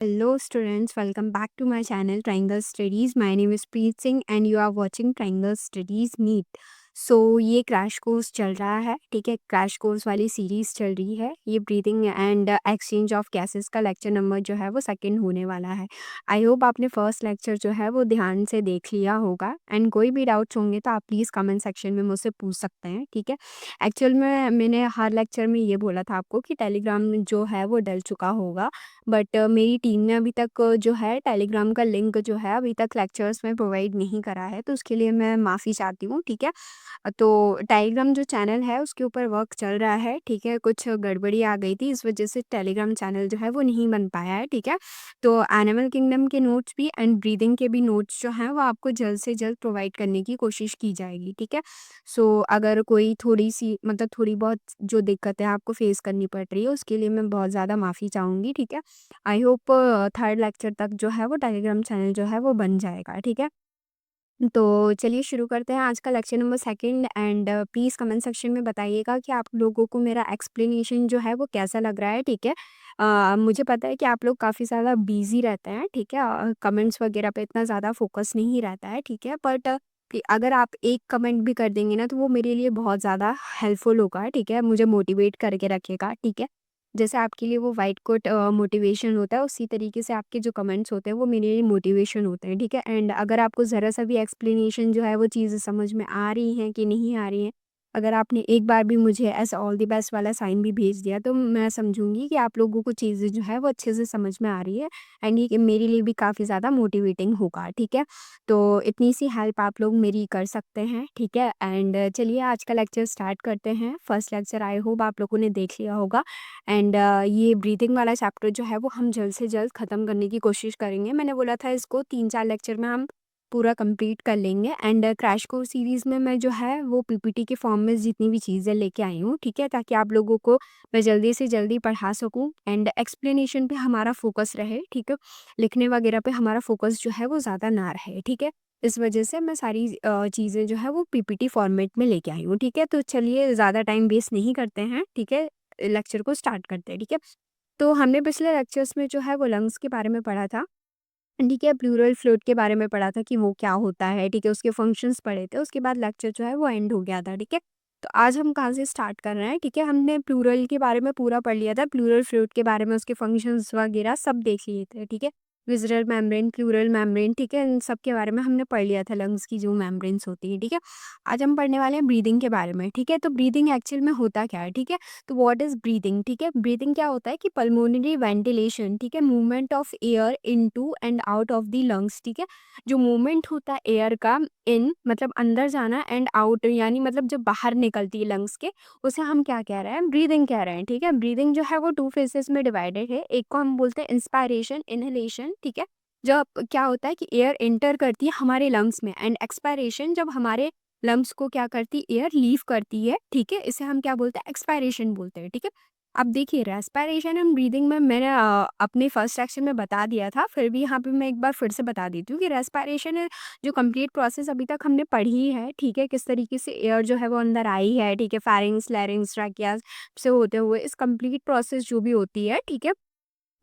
Hello students, welcome back to my channel Triangle Studies. My name is Preet Singh and you are watching Triangle Studies Meet. ये crash course चल रहा है, ठीक है? Crash course वाली series चल रही है। ये breathing and exchange of gases का लेक्चर नंबर जो है वो सेकंड होने वाला है। आई होप आपने फर्स्ट लेक्चर जो है वो ध्यान से देख लिया होगा एंड कोई भी डाउट्स होंगे तो आप प्लीज़ कमेंट सेक्शन में मुझसे पूछ सकते हैं, ठीक है? एक्चुअल में मैंने हर लेक्चर में ये बोला था आपको कि टेलीग्राम जो है वो डल चुका होगा, बट मेरी टीम ने अभी तक जो है टेलीग्राम का लिंक जो है अभी तक लेक्चर्स में प्रोवाइड नहीं करा है, तो उसके लिए मैं माफ़ी चाहती हूँ, ठीक है? तो टेलीग्राम जो चैनल है उसके ऊपर वर्क चल रहा है, ठीक है? कुछ गड़बड़ी आ गई थी, इस वजह से टेलीग्राम चैनल जो है वो नहीं बन पाया है, ठीक है? तो एनिमल किंगडम के नोट्स भी एंड ब्रीदिंग के भी नोट्स जो हैं वो आपको जल्द से जल्द प्रोवाइड करने की कोशिश की जाएगी, ठीक है? अगर कोई थोड़ी-सी मतलब थोड़ी बहुत जो दिक्कतें आपको फेस करनी पड़ रही है उसके लिए मैं बहुत ज़्यादा माफ़ी चाहूँगी, ठीक है? आई होप थर्ड लेक्चर तक जो है वो टेलीग्राम चैनल जो है वो बन जाएगा, ठीक है? तो चलिए शुरू करते हैं आज का lecture number second and please comment section में बताइएगा कि आप लोगों को मेरा एक्सप्लेनेशन जो है वो कैसा लग रहा है, ठीक है? मुझे पता है कि आप लोग काफ़ी ज़्यादा बिज़ी रहते हैं, ठीक है? कमेंट्स वगैरह पे इतना ज़्यादा फ़ोकस नहीं रहता है, ठीक है? बट अगर आप एक कमेंट भी कर देंगे ना तो वो मेरे लिए बहुत ज़्यादा हेल्पफुल होगा, ठीक है? मुझे मोटिवेट करके रखेगा, ठीक है? जैसे आपके लिए वो व्हाइट कोट मोटिवेशन होता है, उसी तरीके से आपके जो कमेंट्स होते हैं वो मेरे लिए मोटिवेशन होते हैं, ठीक है? एंड अगर आपको ज़रा-सा भी एक्सप्लेनेशन जो है वो चीज़ें समझ में आ रही हैं कि नहीं आ रही हैं, अगर आपने एक बार भी मुझे ऐसा ऑल द बेस्ट वाला साइन भी भेज दिया तो मैं समझूँगी कि आप लोगों को चीज़ें जो है वो अच्छे से समझ में आ रही है एंड ये मेरे लिए भी काफ़ी ज़्यादा मोटिवेटिंग होगा, ठीक है? तो इतनी सी हेल्प आप लोग मेरी कर सकते हैं, ठीक है? एंड चलिए आज का लेक्चर स्टार्ट करते हैं। फर्स्ट लेक्चर आई होप आप लोगों ने देख लिया होगा। एंड ये ब्रीथिंग वाला चैप्टर जो है वो हम जल्द से जल्द ख़त्म करने की कोशिश करेंगे। मैंने बोला था इसको 3-4 लेक्चर में हम पूरा कंप्लीट कर लेंगे एंड क्रैश कोर्स सीरीज़ में मैं जो है वो पीपीटी के फॉर्म में जितनी भी चीज़ें लेके आई हूँ, ठीक है? ताकि आप लोगों को मैं जल्दी से जल्दी पढ़ा सकूँ एंड एक्सप्लेनेशन पे हमारा फ़ोकस रहे, ठीक है? लिखने वगैरह पे हमारा फ़ोकस जो है वो ज़्यादा ना रहे, ठीक है? इस वजह से मैं सारी चीज़ें जो है वो पीपीटी फॉर्मेट में लेके आई हूँ, ठीक है? तो चलिए ज़्यादा टाइम वेस्ट नहीं करते हैं, ठीक है? लेक्चर को स्टार्ट करते हैं, ठीक है? तो हमने पिछले लेक्चर्स में जो है वो लंग्स के बारे में पढ़ा था, ठीक है? प्लूरल फ्लूइड के बारे में पढ़ा था कि वो क्या होता है, ठीक है? उसके फंक्शंस पढ़े थे, उसके बाद लेक्चर जो है वो एंड हो गया था, ठीक है? तो आज हम कहाँ से स्टार्ट कर रहे हैं, ठीक है? हमने प्लूरल के बारे में पूरा पढ़ लिया था, प्लूरल फ्लूइड के बारे में उसके फंक्शंस वगैरह सब देख लिए थे, ठीक है? विज़रल मेम्ब्रेन, प्लूरल मेम्ब्रेन, ठीक है? इन सब के बारे में हमने पढ़ लिया था लंग्स की जो मेम्ब्रेन्स होती हैं, ठीक है? आज हम पढ़ने वाले हैं ब्रीदिंग के बारे में, ठीक है? तो ब्रीदिंग एक्चुअल में होता क्या है, ठीक है? तो व्हाट इज़ ब्रीदिंग, ठीक है? ब्रीदिंग क्या होता है कि पल्मोनरी वेंटिलेशन, ठीक है? Movement of air into and out of the lungs, ठीक है? जो मूवमेंट होता है एयर का इन मतलब अंदर जाना एंड आउट यानी मतलब जब बाहर निकलती है लंग्स के, उसे हम क्या कह रहे हैं? ब्रीदिंग कह रहे हैं, ठीक है? ब्रीदिंग जो है वो 2 फेजेस में डिवाइडेड है। एक को हम बोलते हैं इंस्पायरेशन, इनहेलेशन, ठीक है? जब क्या होता है कि एयर एंटर करती है हमारे लंग्स में एंड एक्सपायरेशन जब हमारे लंग्स को क्या करती है एयर लीव करती है, ठीक है? इसे हम क्या बोलते हैं? एक्सपायरेशन बोलते हैं, ठीक है? अब देखिए रेस्पिरेशन एंड ब्रीदिंग में मैंने अपने फर्स्ट सेक्शन में बता दिया था, फिर भी यहाँ पे मैं एक बार फिर से बता देती हूँ कि रेस्पिरेशन जो कंप्लीट प्रोसेस अभी तक हमने पढ़ी है, ठीक है? किस तरीके से एयर जो है वो अंदर आई है, ठीक है? फेरिंग्स, लैरिंग्स, ट्रैकियास से होते हुए इस कंप्लीट प्रोसेस जो भी होती है, ठीक है?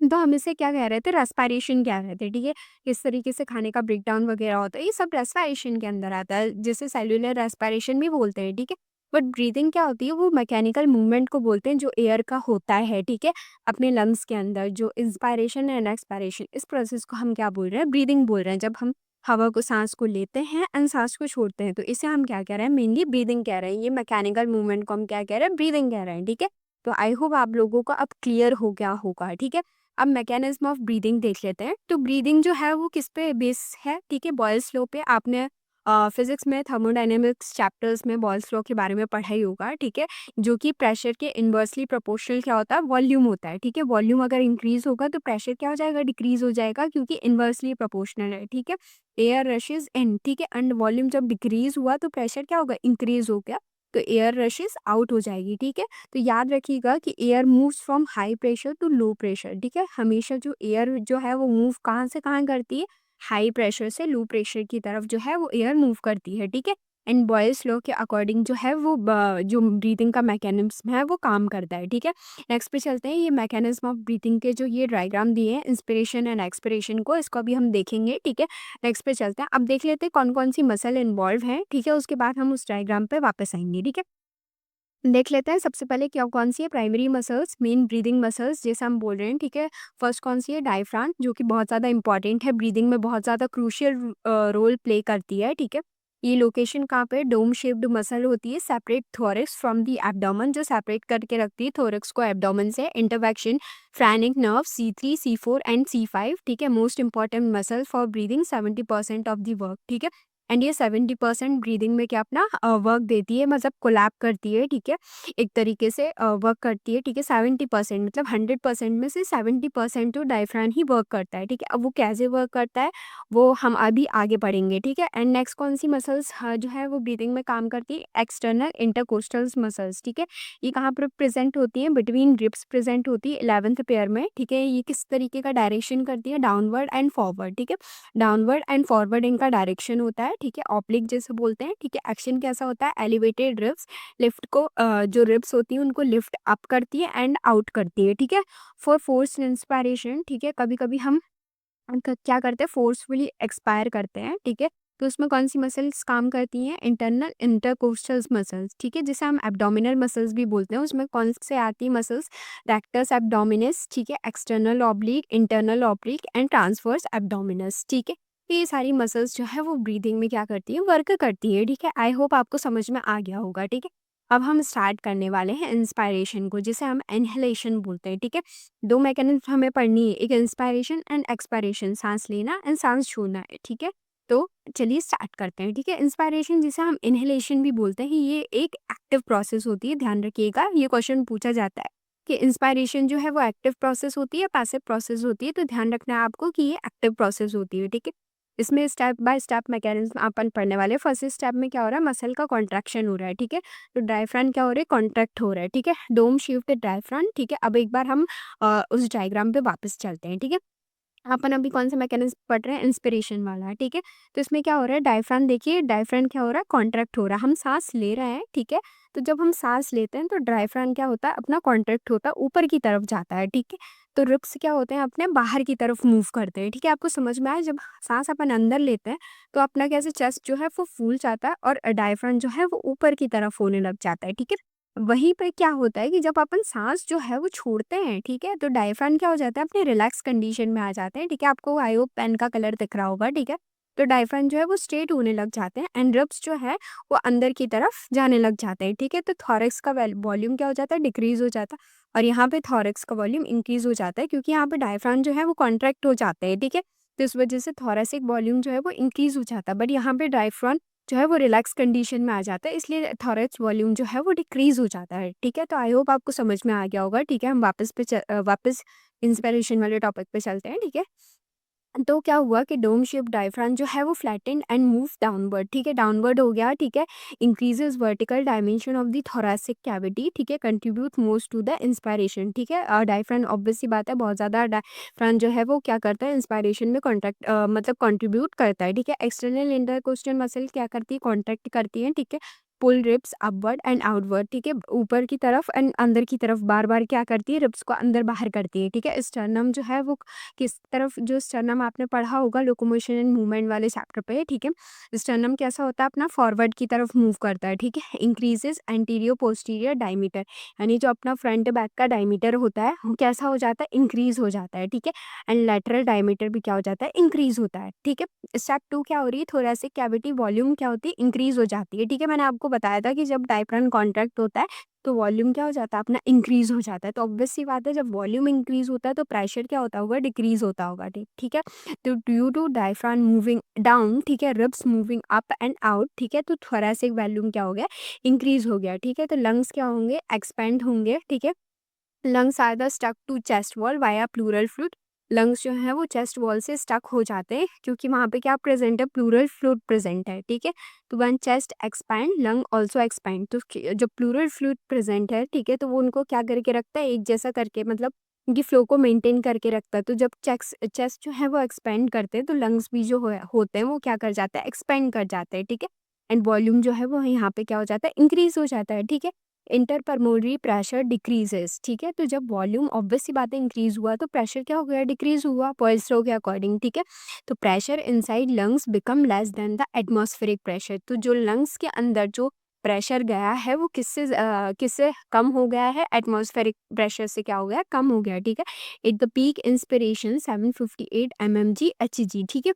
तो हम इसे क्या कह रहे थे रेस्पिरेशन कह रहे थे, ठीक है? किस तरीके से खाने का ब्रेकडाउन वगैरह होता है, ये सब रेस्पिरेशन के अंदर आता है, जिसे सेल्युलर रेस्पिरेशन भी बोलते हैं, ठीक है? बट ब्रीदिंग क्या होती है वो मैकेनिकल मूवमेंट को बोलते हैं जो एयर का होता है, ठीक है? अपने लंग्स के अंदर जो इंस्पायरेशन एंड एक्सपायरेशन इस प्रोसेस को हम क्या बोल रहे हैं? ब्रीदिंग बोल रहे हैं। जब हम हवा को सांस को लेते हैं एंड सांस को छोड़ते हैं तो इसे हम क्या कह रहे हैं? मेनली ब्रीदिंग कह रहे हैं। ये मैकेनिकल मूवमेंट को हम क्या कह रहे हैं? ब्रीदिंग कह रहे हैं, ठीक है? तो आई होप आप लोगों को अब क्लियर हो गया होगा, ठीक है? अब मैकेनिज्म ऑफ ब्रीदिंग देख लेते हैं। तो ब्रीदिंग जो है वो किस पे बेस है, ठीक है? बॉयल्स लॉ पे आपने फिजिक्स में थर्मोडायनेमिक्स चैप्टर्स में बॉयल्स लॉ के बारे में पढ़ा ही होगा, ठीक है? जो कि प्रेशर के इन्वर्सली प्रोपोर्शनल क्या होता है? वॉल्यूम होता है, ठीक है? वॉल्यूम अगर इंक्रीज होगा तो प्रेशर क्या हो जाएगा? डिक्रीज हो जाएगा क्योंकि इन्वर्सली प्रोपोर्शनल है, ठीक है? एयर रशेज इन, ठीक है? एंड वॉल्यूम जब डिक्रीज हुआ तो प्रेशर क्या होगा? इंक्रीज हो गया, तो एयर रशेज आउट हो जाएगी, ठीक है? तो याद रखिएगा कि air moves from high pressure to low pressure, ठीक है? हमेशा जो एयर जो है वो मूव कहाँ से कहाँ करती है? हाई प्रेशर से लो प्रेशर की तरफ जो है वो एयर मूव करती है, ठीक है? एंड बॉयल्स लॉ के अकॉर्डिंग जो है वो जो ब्रीथिंग का मैकेनिज्म है वो काम करता है। ठीक है, नेक्स्ट पे चलते हैं। ये मैकेनिज्म ऑफ ब्रीथिंग के जो ये डायग्राम दिए हैं इंस्पिरेशन एंड एक्सपिरेशन को, इसको अभी हम देखेंगे। ठीक है, नेक्स्ट पे चलते हैं। अब देख लेते हैं कौन कौन सी मसल इन्वॉल्व हैं। ठीक है, उसके बाद हम उस डायग्राम पे वापस आएंगे। ठीक है, देख लेते हैं सबसे पहले क्या कौन सी है primary muscles, main breathing muscles जैसे हम बोल रहे हैं। ठीक है, फर्स्ट कौन सी है डायफ्राम, जो कि बहुत ज़्यादा इंपॉर्टेंट है, ब्रीदिंग में बहुत ज़्यादा क्रूशियल रोल प्ले करती है। ठीक है, ये लोकेशन कहाँ पे, डोम शेप्ड मसल होती है, separate thorax from the abdomen, जो सेपरेट करके रखती है थोरक्स को एब्डोमेन से। Innervation phrenic nerve C3 C4 and C5। ठीक है, most important muscle for breathing 70% of the work. ठीक है, एंड ये 70% ब्रीदिंग में क्या अपना वर्क देती है, मतलब कोलैप करती है। ठीक है, एक तरीके से वर्क करती है। ठीक है, 70% मतलब 100% में से 70% तो डायफ्राम ही वर्क करता है। ठीक है, अब वो कैसे वर्क करता है वो हम अभी आगे पढ़ेंगे। ठीक है, एंड नेक्स्ट कौन सी मसल्स जो है वो ब्रीदिंग में काम करती है, एक्सटर्नल इंटरकोस्टल्स मसल्स। ठीक है, ये कहाँ पर प्रेजेंट होती है, बिटवीन रिब्स प्रेजेंट होती है 11th पेयर में। ठीक है, ये किस तरीके का डायरेक्शन करती है, डाउनवर्ड एंड फॉरवर्ड। ठीक है, डाउनवर्ड एंड फॉरवर्ड इनका डायरेक्शन होता है। ठीक है, ऑब्लिक जैसे बोलते हैं। ठीक है, एक्शन कैसा होता है, एलिवेटेड रिब्स लिफ्ट को जो रिब्स होती है उनको लिफ्ट अप करती है एंड आउट करती है। ठीक है, फॉर फोर्स इंस्पायरेशन। ठीक है, कभी कभी हम क्या करते हैं, फोर्सफुली एक्सपायर करते हैं। ठीक है, तो उसमें कौन सी मसल्स काम करती हैं, इंटरनल इंटरकोस्टल्स मसल्स। ठीक है, जिसे हम एब्डोमिनल मसल्स भी बोलते हैं। उसमें कौन से आती है मसल्स, रेक्टस एब्डोमिनस। ठीक है, external oblique, internal oblique and transverse abdominis. ठीक है, तो ये सारी मसल्स जो है वो ब्रीदिंग में क्या करती है, वर्क करती है। ठीक है, आई होप आपको समझ में आ गया होगा। ठीक है, अब हम स्टार्ट करने वाले हैं इंस्पायरेशन को, जिसे हम इनहेलेशन बोलते हैं। ठीक है, दो मैकेनिज्म हमें पढ़नी है, एक इंस्पायरेशन एंड एक्सपायरेशन, सांस लेना एंड सांस छोड़ना है। ठीक है, तो चलिए स्टार्ट करते हैं। ठीक है, इंस्पायरेशन जिसे हम इनहेलेशन भी बोलते हैं, ये एक एक्टिव प्रोसेस होती है। ध्यान रखिएगा, ये क्वेश्चन पूछा जाता है कि इंस्पायरेशन जो है वो एक्टिव प्रोसेस होती है, पैसिव प्रोसेस होती है। तो ध्यान रखना है आपको कि ये एक्टिव प्रोसेस होती है। ठीक है, इसमें स्टेप बाय स्टेप मैकेनिज्म अपन पढ़ने वाले हैं। फर्स्ट स्टेप में क्या हो रहा है, मसल का कॉन्ट्रैक्शन हो रहा है। ठीक है, तो डायफ्राम क्या हो रहा है, कॉन्ट्रैक्ट हो रहा है। ठीक है, डोम शिफ्ट डायफ्राम। ठीक है, अब एक बार हम उस डायग्राम पे वापस चलते हैं। ठीक है, अपन अभी कौन सा मैकेनिज्म पढ़ रहे हैं, इंस्पिरेशन वाला। ठीक है, तो इसमें क्या हो रहा है, डायफ्राम देखिए, डायफ्राम क्या हो रहा है, कॉन्ट्रैक्ट हो रहा है, हम सांस ले रहे हैं। ठीक है, तो जब हम सांस लेते हैं तो डायफ्राम क्या होता है, अपना कॉन्ट्रैक्ट होता है, ऊपर की तरफ जाता है। ठीक है, तो रिब्स क्या होते हैं, अपने बाहर की तरफ मूव करते हैं। ठीक है, आपको समझ में आया, जब सांस अपन अंदर लेते हैं तो अपना कैसे चेस्ट जो है वो फूल जाता है और डायफ्राम जो है वो ऊपर की तरफ होने लग जाता है। ठीक है, वहीं पे क्या होता है कि जब अपन सांस जो है वो छोड़ते हैं, ठीक है, तो डायफ्राम क्या हो जाता है, अपने रिलैक्स कंडीशन में आ जाते हैं। ठीक है, आपको आई होप पेन का कलर दिख रहा होगा। ठीक है, तो डायफ्राम जो है वो स्ट्रेट होने लग जाते हैं एंड रिब्स जो है वो अंदर की तरफ जाने लग जाते हैं। ठीक है, तो थॉरक्स का वॉल्यूम क्या हो जाता है, डिक्रीज हो जाता है, और यहाँ पे थॉरक्स का वॉल्यूम इंक्रीज हो जाता है, क्योंकि यहाँ पे डायफ्राम जो है वो कॉन्ट्रैक्ट हो जाते हैं। ठीक है, तो इस वजह से थॉरेसिक वॉल्यूम जो है वो इंक्रीज हो जाता है, बट यहाँ पे डायफ्राम जो है वो रिलैक्स कंडीशन में आ जाता है, इसलिए थॉरैक्स वॉल्यूम जो है वो डिक्रीज हो जाता है। ठीक है, तो आई होप आपको समझ में आ गया होगा। ठीक है, हम वापस इंस्पिरेशन वाले टॉपिक पे चलते हैं। ठीक है, तो क्या हुआ कि डोम शेप डायफ्राम जो है वो फ्लैटेंड एंड मूव डाउनवर्ड। ठीक है, डाउनवर्ड हो गया। ठीक है, increases vertical dimension of the thoracic cavity. ठीक है, contribute most to the inspiration. ठीक है, डायफ्राम ऑब्वियस सी बात है, बहुत ज़्यादा डायफ्राम जो है वो क्या करता है, इंस्पायरेशन में कॉन्ट्रैक्ट मतलब कंट्रीब्यूट करता है। ठीक है, एक्सटर्नल इंटरकोस्टल मसल क्या करती है, कॉन्ट्रैक्ट करती है। ठीक है, पुल रिब्स अपवर्ड एंड आउटवर्ड। ठीक है, ऊपर की तरफ एंड अंदर की तरफ बार बार क्या करती है, रिब्स को अंदर बाहर करती है। ठीक है, स्टर्नम जो है वो किस तरफ, जो स्टर्नम आपने पढ़ा होगा लोकोमोशन एंड मूवमेंट वाले चैप्टर पे। ठीक है, स्टर्नम कैसा होता है, अपना फॉरवर्ड की तरफ मूव करता है। ठीक है, इंक्रीजेस एंटीरियर पोस्टीरियर डायमीटर, यानी जो अपना फ्रंट बैक का डायमीटर होता है वो कैसा हो जाता है, इंक्रीज हो जाता है। ठीक है, एंड लेटरल डायमीटर भी क्या हो जाता है, इंक्रीज होता है। ठीक है, स्टेप 2 क्या हो रही है, थोरैसिक कैविटी वॉल्यूम क्या होती है, इंक्रीज हो जाती है। ठीक है, मैंने आपको बताया था कि जब डायफ्राम कॉन्ट्रैक्ट होता है तो वॉल्यूम क्या हो जाता है, अपना इंक्रीज हो जाता है। तो ऑब्वियस सी बात है, जब वॉल्यूम इंक्रीज होता है तो प्रेशर क्या होता होगा, डिक्रीज होता होगा। ठीक ठीक है, तो due to diaphragm moving down, ठीक है, ribs moving up and out. ठीक है, तो थोरैसिक वॉल्यूम क्या हो गया, इंक्रीज हो गया। ठीक है, तो लंग्स क्या होंगे, एक्सपेंड होंगे। ठीक है, lungs are the stuck to chest wall via pleural fluid. Lungs जो है वो चेस्ट वॉल से स्टक हो जाते हैं, क्योंकि वहाँ पे क्या प्रेजेंट है, प्लूरल फ्लूइड प्रेजेंट है। ठीक है, तो one chest expand lung also expand, तो जो प्लूरल फ्लूइड प्रेजेंट है, ठीक है, तो वो उनको क्या करके रखता है, एक जैसा करके, मतलब उनकी फ्लो को मेंटेन करके रखता है। तो जब चेस्ट जो है वो एक्सपेंड करते हैं तो लंग्स भी जो होते हैं वो क्या कर जाते हैं, एक्सपेंड कर जाते हैं। ठीक है, एंड वॉल्यूम जो है वो यहाँ पे क्या हो जाता है, इंक्रीज हो जाता है। ठीक है, इंटरपल्मोनरी प्रेशर डिक्रीजेस। ठीक है, तो जब वॉल्यूम ऑब्वियस सी बात है इंक्रीज हुआ तो प्रेशर क्या हो गया, डिक्रीज हुआ पॉइल्स्ट्रो के अकॉर्डिंग। ठीक है, तो pressure inside lungs become less than the atmospheric pressure. तो जो लंग्स के अंदर जो प्रेशर गया है वो किससे कम हो गया है, एटमॉस्फेरिक प्रेशर से क्या हो गया, कम हो गया। ठीक है, at the peak inspiration 758 mmg Hg। ठीक है,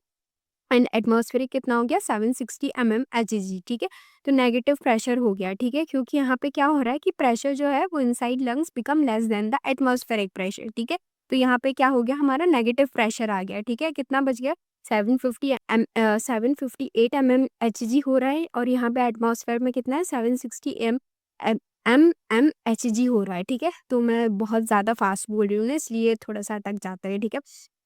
एंड एटमॉस्फेरिक कितना हो गया, 760 Hg। ठीक है, तो नेगेटिव प्रेशर हो गया। ठीक है, क्योंकि यहाँ पे क्या हो रहा है कि प्रेशर जो है वो inside lungs become less than the atmospheric pressure. ठीक है, तो यहाँ पे क्या हो गया, हमारा नेगेटिव प्रेशर आ गया। ठीक है, कितना बच गया, 758 mmHg हो रहा है, और यहाँ पे एटमॉस्फेयर में कितना है, 760 mmHg हो रहा है। ठीक है, तो मैं बहुत ज़्यादा फास्ट बोल रही हूँ ना, इसलिए थोड़ा सा अटक जाता है। ठीक है,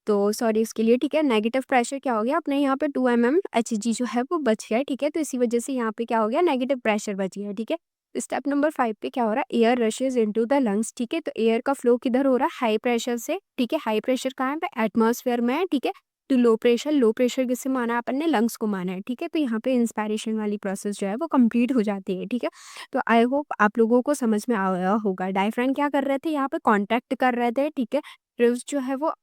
तो सॉरी इसके लिए। ठीक है, नेगेटिव प्रेशर क्या हो गया अपने यहाँ पे 2 mmHg जो है वो बच गया। ठीक है, तो इसी वजह से यहाँ पे क्या हो गया, नेगेटिव प्रेशर बच गया। ठीक है, स्टेप नंबर 5 पे क्या हो रहा है, air rushes into the lungs. ठीक है, तो एयर का फ्लो किधर हो रहा है, हाई प्रेशर से। ठीक है, हाई प्रेशर कहाँ पे, एटमॉस्फेयर में है। ठीक है, तो लो प्रेशर किससे माना है अपन ने, लंग्स को माना है। ठीक है, तो यहाँ पे इंस्पायरेशन वाली प्रोसेस जो है वो कंप्लीट हो जाती है। ठीक है, तो आई होप आप लोगों को समझ में आया होगा। डायफ्राम क्या कर रहे थे, यहाँ पे कॉन्ट्रैक्ट कर रहे थे। ठीक है, रिब्स जो है वो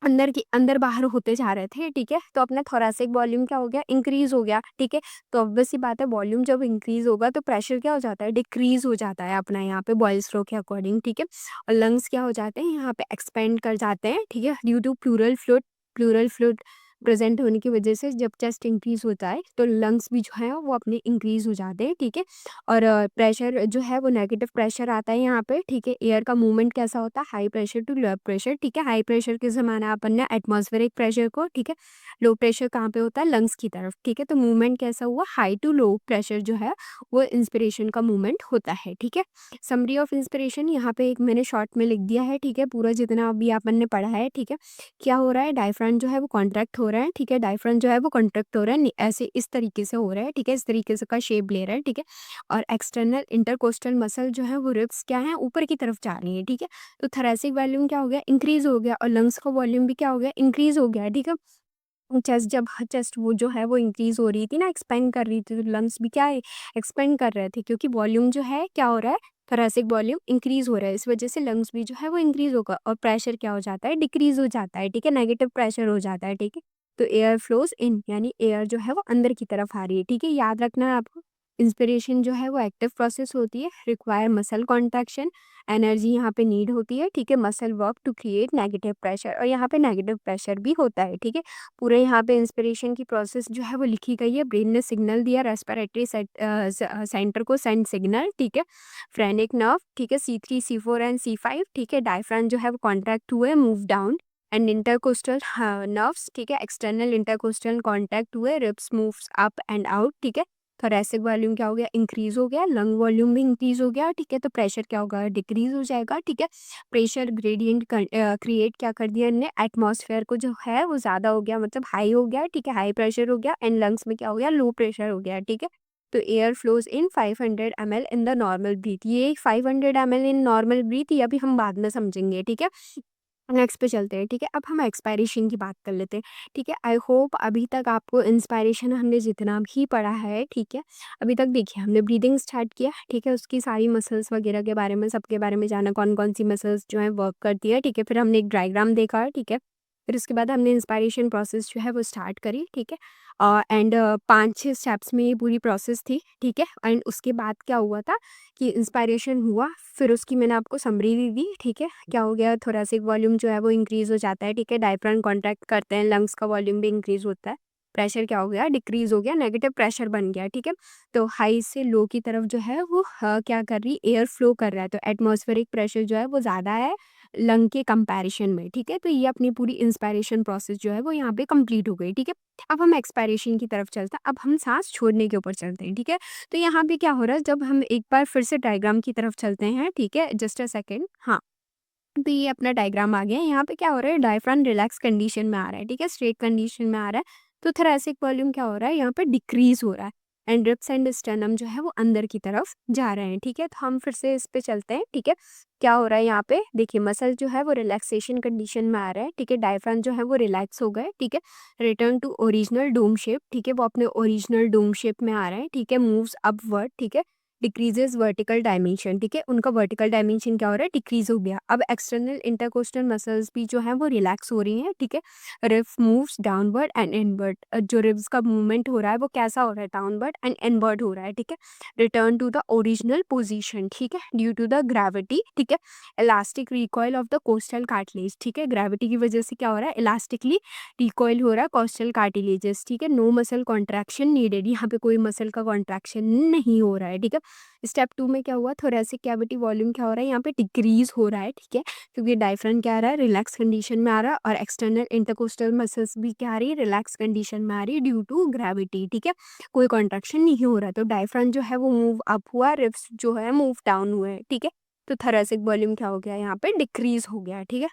अंदर बाहर होते जा रहे थे। ठीक है, तो अपना थोरैसिक वॉल्यूम क्या हो गया, इंक्रीज हो गया। ठीक है, तो ऑब्वियस सी बात है वॉल्यूम जब इंक्रीज होगा तो प्रेशर क्या हो जाता है, डिक्रीज हो जाता है अपना यहाँ पे बॉयल्स के अकॉर्डिंग। ठीक है, और लंग्स क्या हो जाते हैं, यहाँ पे एक्सपेंड कर जाते हैं। ठीक है, due to pleural fluid present होने की वजह से जब चेस्ट इंक्रीज होता है तो लंग्स भी जो है वो अपने इंक्रीज हो जाते हैं। ठीक है, और प्रेशर जो है वो नेगेटिव प्रेशर आता है यहाँ पे। ठीक है, एयर का मूवमेंट कैसा होता है, high pressure to low pressure. ठीक है, हाई प्रेशर किसे माना है अपन ने, एटमॉस्फेरिक प्रेशर को। ठीक है, लो प्रेशर कहाँ पे होता है, लंग्स की तरफ। ठीक है, तो मूवमेंट कैसा हुआ, हाई टू लो प्रेशर जो है वो इंस्पिरेशन का मूवमेंट होता है। ठीक है, समरी ऑफ इंस्पिरेशन यहाँ पे एक मैंने शॉर्ट में लिख दिया है। ठीक है, पूरा जितना अभी अपन ने पढ़ा है। ठीक है, क्या हो रहा है, डायफ्राम जो है वो कॉन्ट्रैक्ट हो रहा है। ठीक है, डायफ्राम जो है वो कॉन्ट्रैक्ट हो रहा है, ऐसे इस तरीके से हो रहा है। ठीक है, इस तरीके से का शेप ले रहा है। ठीक है, और एक्सटर्नल इंटरकोस्टल मसल जो है वो रिब्स क्या है, ऊपर की तरफ जा रही है। ठीक है, तो थोरैसिक वॉल्यूम क्या हो गया, इंक्रीज हो गया, और लंग्स का वॉल्यूम भी क्या हो गया, इंक्रीज हो गया। ठीक है, चेस्ट वो जो है वो इंक्रीज हो रही थी ना, एक्सपेंड कर रही थी, तो लंग्स भी क्या है, एक्सपेंड कर रहे थे, क्योंकि वॉल्यूम जो है क्या हो रहा है, थोरैसिक वॉल्यूम इंक्रीज हो रहा है, इस वजह से लंग्स भी जो है वो इंक्रीज होगा, और प्रेशर क्या हो जाता है, डिक्रीज हो जाता है। ठीक है, नेगेटिव प्रेशर हो जाता है। ठीक है, तो एयर फ्लोज इन, यानी एयर जो है वो अंदर की तरफ आ रही है। ठीक है, याद रखना है आपको, इंस्पिरेशन जो है वो एक्टिव प्रोसेस होती है, रिक्वायर मसल कॉन्ट्रैक्शन, एनर्जी यहाँ पे नीड होती है। ठीक है, muscle work to create negative pressure, और यहाँ पे नेगेटिव प्रेशर भी होता है। ठीक है, पूरे यहाँ पे इंस्पिरेशन की प्रोसेस जो है वो लिखी गई है। ब्रेन ने सिग्नल दिया रेस्पिरेटरी सेंटर को, सेंड सिग्नल। ठीक है, फ्रेनिक नर्व। ठीक है, C3 C4 एंड C5। ठीक है, डायफ्राम जो है वो कॉन्ट्रैक्ट हुए, move down, and intercostal nerves. ठीक है, एक्सटर्नल इंटरकोस्टल कॉन्टैक्ट हुए, ribs moves up and out. ठीक है, थोरैसिक वॉल्यूम क्या हो गया, इंक्रीज हो गया, लंग वॉल्यूम भी इंक्रीज हो गया। ठीक है, तो प्रेशर क्या होगा, डिक्रीज हो जाएगा। ठीक है, प्रेशर ग्रेडियंट क्रिएट क्या कर दिया इनने, एटमॉस्फेयर को जो है वो ज़्यादा हो गया, मतलब हाई हो गया। ठीक है, हाई प्रेशर हो गया, एंड लंग्स में क्या हो गया, लो प्रेशर हो गया। ठीक है, तो air flows in 500 ml in the normal breath. ये 500 ml इन नॉर्मल ब्रीथ ये अभी हम बाद में समझेंगे। ठीक है, नेक्स्ट पे चलते हैं। ठीक है, अब हम एक्सपायरेशन की बात कर लेते हैं। ठीक है, आई होप अभी तक आपको इंस्पायरेशन हमने जितना भी पढ़ा है, ठीक है, अभी तक देखिए हमने ब्रीदिंग स्टार्ट किया। ठीक है, उसकी सारी मसल्स वगैरह के बारे में, सबके बारे में जाना, कौन कौन सी मसल्स जो है वर्क करती है। ठीक है, फिर हमने एक डायग्राम देखा। ठीक है, फिर उसके बाद हमने इंस्पायरेशन प्रोसेस जो है वो स्टार्ट करी। ठीक है, एंड 5-6 स्टेप्स में ये पूरी प्रोसेस थी। ठीक है, एंड उसके बाद क्या हुआ था कि इंस्पायरेशन हुआ, फिर उसकी मैंने आपको समरी भी दी। ठीक है, क्या हो गया, थोरैसिक वॉल्यूम जो है वो इंक्रीज हो जाता है। ठीक है, डायफ्राम कॉन्ट्रैक्ट करते हैं, लंग्स का वॉल्यूम भी इंक्रीज होता है, प्रेशर क्या हो गया, डिक्रीज हो गया, नेगेटिव प्रेशर बन गया। ठीक है, तो हाई से लो की तरफ जो है वो क्या कर रही, एयर फ्लो कर रहा है, तो एटमॉस्फेरिक प्रेशर जो है वो ज़्यादा है लंग के कंपैरिजन में। ठीक है, तो ये अपनी पूरी इंस्पायरेशन प्रोसेस जो है वो यहाँ पे कंप्लीट हो गई। ठीक है, अब हम एक्सपायरेशन की तरफ चलते हैं, अब हम सांस छोड़ने के ऊपर चलते हैं। ठीक है, तो यहाँ पे क्या हो रहा है, जब हम एक बार फिर से डायग्राम की तरफ चलते हैं। ठीक है, जस्ट अ सेकेंड। हाँ, तो ये अपना डायग्राम आ गया है। यहाँ पे क्या हो रहा है, डायफ्राम रिलैक्स कंडीशन में आ रहा है। ठीक है, स्ट्रेट कंडीशन में आ रहा है, तो थोरैसिक वॉल्यूम क्या हो रहा है, यहाँ पे डिक्रीज हो रहा है, एंड रिब्स एंड स्टर्नम जो है वो अंदर की तरफ जा रहे हैं, ठीक है। तो हम फिर से इस पे चलते हैं, ठीक है। क्या हो रहा है यहाँ पे, देखिए मसल जो है वो रिलैक्सेशन कंडीशन में आ रहा है, ठीक है। डायफ्राम जो है वो रिलैक्स हो गए, ठीक है। Return to original dome shape, ठीक है, वो अपने ओरिजिनल डोम शेप में आ रहे हैं, ठीक है। मूव्स अपवर्ड, ठीक है। डिक्रीजेज वर्टिकल डायमेंशन, ठीक है, उनका वर्टिकल डायमेंशन क्या हो रहा है, डिक्रीज हो गया। अब एक्सटर्नल इंटरकोस्टल मसल्स भी जो है वो रिलैक्स हो रही हैं, ठीक है। Ribs moves downward and inward, जो रिब्स का मूवमेंट हो रहा है वो कैसा हो रहा है, डाउनवर्ड एंड इनवर्ड हो रहा है, ठीक है। Return to the original position, ठीक है, ड्यू टू द ग्रेविटी, ठीक है। Elastic recoil of the costal cartilage, ठीक है, ग्रेविटी की वजह से क्या हो रहा है, इलास्टिकली रिकॉइल हो रहा है कोस्टल कार्टिलेजेस, ठीक है। नो मसल कॉन्ट्रैक्शन नीडेड, यहाँ पे कोई मसल का कॉन्ट्रैक्शन नहीं हो रहा है, ठीक है। स्टेप 2 में क्या हुआ, थोरेसिक कैविटी वॉल्यूम क्या हो रहा है, यहाँ पे डिक्रीज हो रहा है, ठीक है, क्योंकि डायफ्राम क्या आ रहा है, रिलैक्स कंडीशन में आ रहा है, और एक्सटर्नल इंटरकोस्टल मसल्स भी क्या आ रही है, रिलैक्स कंडीशन में आ रही है ड्यू टू ग्रेविटी, ठीक है। कोई कॉन्ट्रैक्शन नहीं हो रहा है, तो डायफ्राम जो है वो मूव अप हुआ, रिब्स जो है मूव डाउन हुए, ठीक है। तो थोरेसिक वॉल्यूम क्या हो गया, यहाँ पे डिक्रीज हो गया, ठीक है।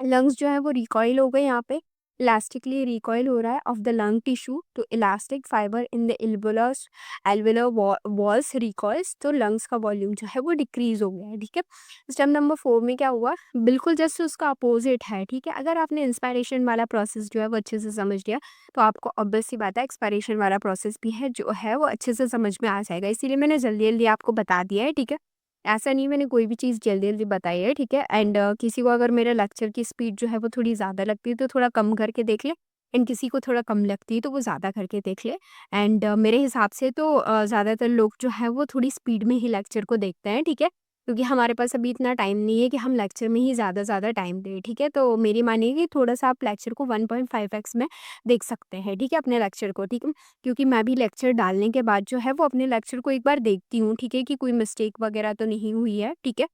लंग्स जो है वो रिकॉइल हो गए, यहाँ पे इलास्टिकली रिकॉइल हो रहा है ऑफ द लंग टिश्यू, तो elastic fibre in the alveolus alveolar walls recoils, तो लंग्स का वॉल्यूम जो है वो डिक्रीज हो गया है, ठीक है। स्टेप नंबर 4 में क्या हुआ, बिल्कुल जस्ट उसका अपोजिट है, ठीक है। अगर आपने इंस्पायरेशन वाला प्रोसेस जो है वो अच्छे से समझ लिया, तो आपको ऑब्वियस सी बात है एक्सपायरेशन वाला प्रोसेस भी है जो है वो अच्छे से समझ में आ जाएगा, इसीलिए मैंने जल्दी जल्दी आपको बता दिया है, ठीक है। ऐसा नहीं मैंने कोई भी चीज़ जल्दी-जल्दी बताई है, ठीक है। एंड किसी को अगर मेरे लेक्चर की स्पीड जो है वो थोड़ी ज़्यादा लगती है तो थोड़ा कम करके देख ले, एंड किसी को थोड़ा कम लगती है तो वो ज़्यादा करके देख ले। एंड मेरे हिसाब से तो ज़्यादातर लोग जो है वो थोड़ी स्पीड में ही लेक्चर को देखते हैं, ठीक है। क्योंकि हमारे पास अभी इतना टाइम नहीं है कि हम लेक्चर में ही ज़्यादा ज़्यादा टाइम दें, ठीक है। तो मेरी मानिए कि थोड़ा-सा आप लेक्चर को 1.5x में देख सकते हैं, ठीक है, अपने लेक्चर को, ठीक है। क्योंकि मैं भी लेक्चर डालने के बाद जो है वो अपने लेक्चर को एक बार देखती हूँ, ठीक है, कि कोई मिस्टेक वगैरह तो नहीं हुई है, ठीक है।